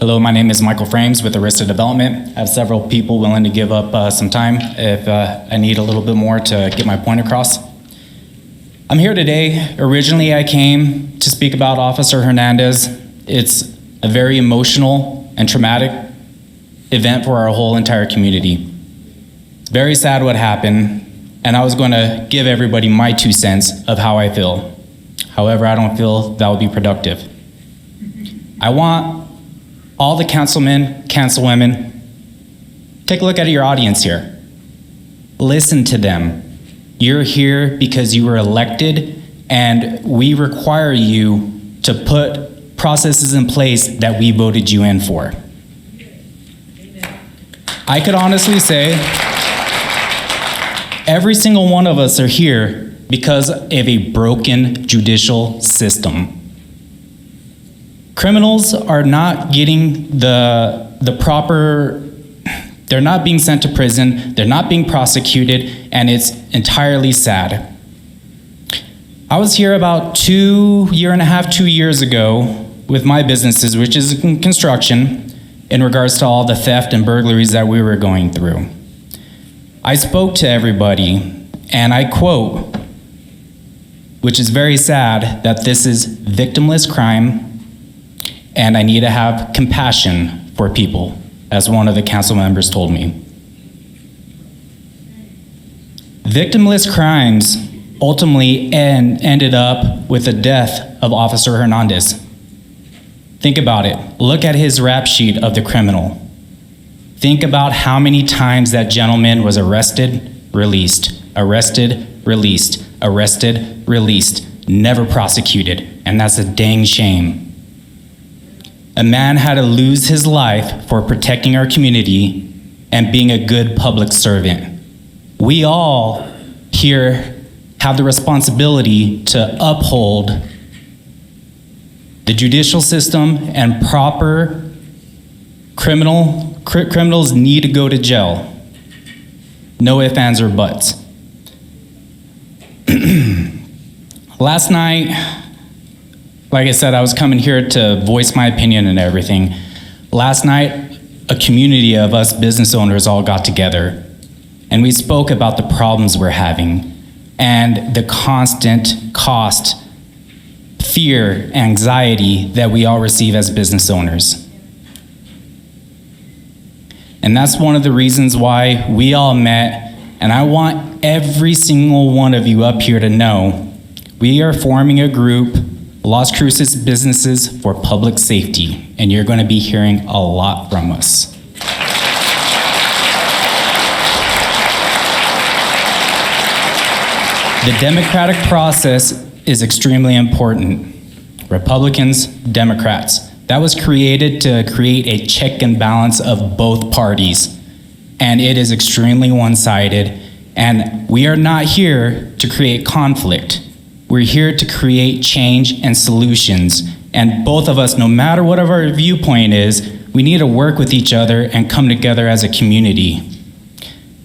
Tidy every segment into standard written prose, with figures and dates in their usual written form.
Hello, my name is Michael Fraembs with Arista Development. I have several people willing to give up some time if I need a little bit more to get my point across. I'm here today. Originally, I came to speak about Officer Hernandez. It's a very emotional and traumatic event for our whole entire community. It's very sad what happened, and I was going to give everybody my 2 cents of how I feel. However, I don't feel that would be productive. I want all the councilmen, councilwomen, take a look at your audience here. Listen to them. You're here because you were elected, and we require you to put processes in place that we voted you in for. I could honestly say every single one of us are here because of a broken judicial system. Criminals are not getting the proper, they're not being sent to prison, they're not being prosecuted, and it's entirely sad. I was here about 2 years ago with my businesses, which is in construction, in regards to all the theft and burglaries that we were going through. I spoke to everybody, and I quote, which is very sad, that this is victimless crime, and I need to have compassion for people, as one of the council members told me. Victimless crimes ultimately ended up with the death of Officer Hernandez. Think about it. Look at his rap sheet of the criminal. Think about how many times that gentleman was arrested, released, arrested, released, arrested, released, never prosecuted, and that's a dang shame. A man had to lose his life for protecting our community and being a good public servant. We all here have the responsibility to uphold the judicial system, and proper criminals need to go to jail. No ifs, ands, or buts. Last night, like I said, I was coming here to voice my opinion and everything. Last night, a community of us business owners all got together, and we spoke about the problems we're having and the constant cost, fear, anxiety that we all receive as business owners. And that's one of the reasons why we all met, and I want every single one of you up here to know we are forming a group, Las Cruces Businesses for Public Safety, and you're going to be hearing a lot from us. The democratic process is extremely important. Republicans, Democrats. That was created to create a check and balance of both parties, and it is extremely one-sided, and we are not here to create conflict. We're here to create change and solutions, and both of us, no matter what our viewpoint is, we need to work with each other and come together as a community.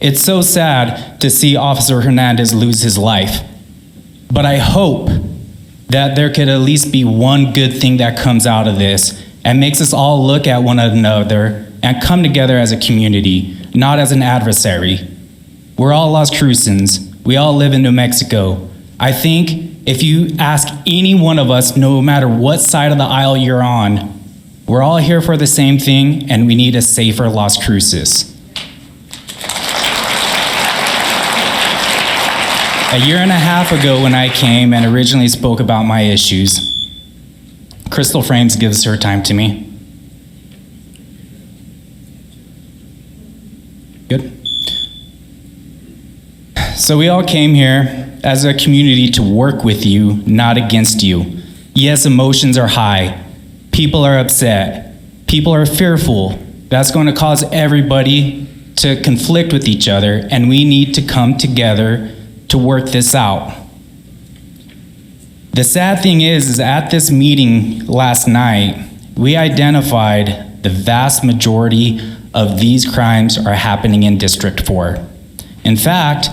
It's so sad to see Officer Hernandez lose his life, but I hope that there could at least be one good thing that comes out of this and makes us all look at one another and come together as a community, not as an adversary. We're all Las Crucens. We all live in New Mexico. I think if you ask any one of us, no matter what side of the aisle you're on, we're all here for the same thing, and we need a safer Las Cruces. A year and a half ago when I came and originally spoke about my issues, Crystal Fraembs gives her time to me. Good. So we all came here as a community to work with you, not against you. Yes, emotions are high. People are upset. People are fearful. That's going to cause everybody to conflict with each other, and we need to come together to work this out. The sad thing is at this meeting last night, we identified the vast majority of these crimes are happening in District 4. In fact,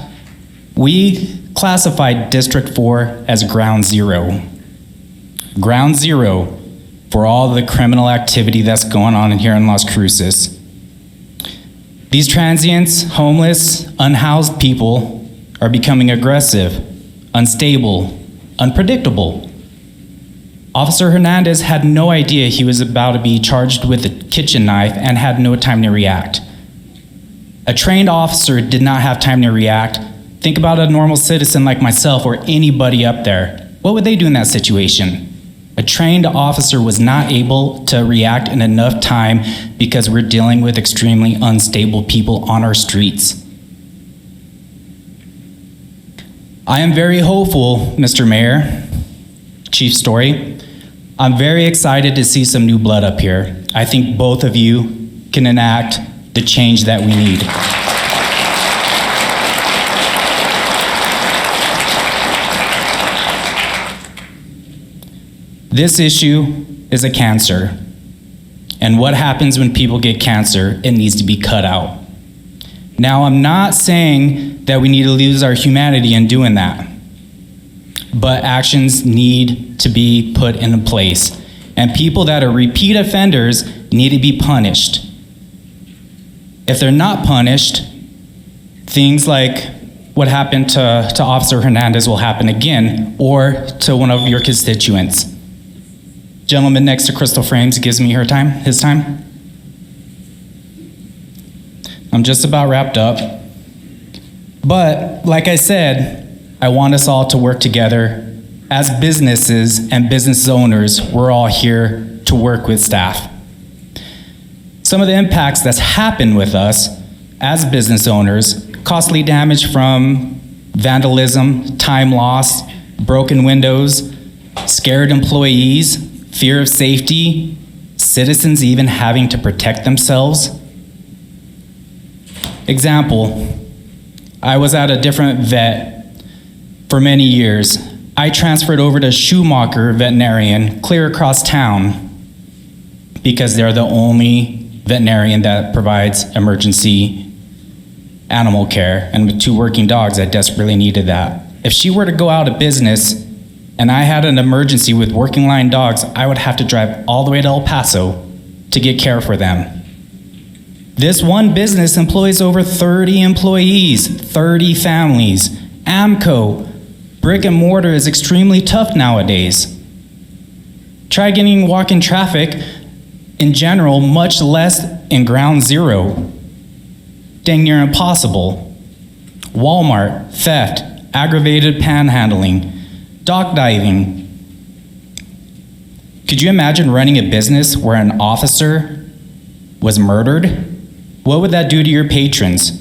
we classified District 4 as ground zero. Ground zero for all the criminal activity that's going on in here in Las Cruces. These transients, homeless, unhoused people are becoming aggressive, unstable, unpredictable. Officer Hernandez had no idea he was about to be charged with a kitchen knife and had no time to react. A trained officer did not have time to react. Think about a normal citizen like myself or anybody up there. What would they do in that situation? A trained officer was not able to react in enough time because we're dealing with extremely unstable people on our streets. I am very hopeful, Mr. Mayor, Chief Story. I'm very excited to see some new blood up here. I think both of you can enact the change that we need. This issue is a cancer. And what happens when people get cancer? It needs to be cut out. Now, I'm not saying that we need to lose our humanity in doing that, but actions need to be put into place. And people that are repeat offenders need to be punished. If they're not punished, things like what happened to Officer Hernandez will happen again, or to one of your constituents. Gentleman next to Crystal Fraembs gives me his time. I'm just about wrapped up. But like I said, I want us all to work together. As businesses and business owners, we're all here to work with staff. Some of the impacts that's happened with us as business owners, costly damage from vandalism, time lost, broken windows, scared employees, fear of safety, citizens even having to protect themselves. Example, I was at a different vet for many years. I transferred over to Schumacher Veterinarian clear across town because they're the only veterinarian that provides emergency animal care, and with 2 working dogs, I desperately needed that. If she were to go out of business and I had an emergency with working line dogs, I would have to drive all the way to El Paso to get care for them. This one business employs over 30 employees, 30 families. AMCO, brick and mortar is extremely tough nowadays. Try getting walk-in traffic in general, much less in ground zero. Dang near impossible. Walmart, theft, aggravated panhandling, dock diving. Could you imagine running a business where an officer was murdered? What would that do to your patrons?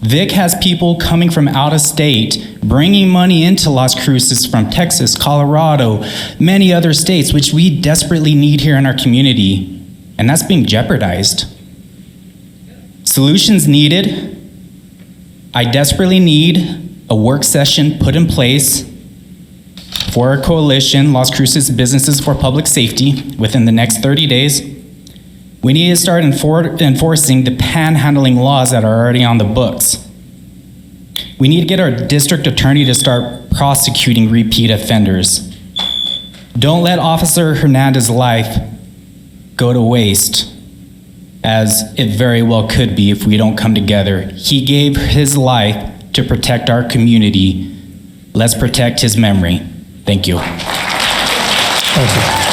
Vic has people coming from out of state, bringing money into Las Cruces from Texas, Colorado, many other states, which we desperately need here in our community, and that's being jeopardized. Solutions needed. I desperately need a work session put in place for a coalition, Las Cruces Businesses for Public Safety, within the next 30 days. We need to start enforcing the panhandling laws that are already on the books. We need to get our district attorney to start prosecuting repeat offenders. Don't let Officer Hernandez's life go to waste, as it very well could be if we don't come together. He gave his life to protect our community. Let's protect his memory. Thank you. Thank you.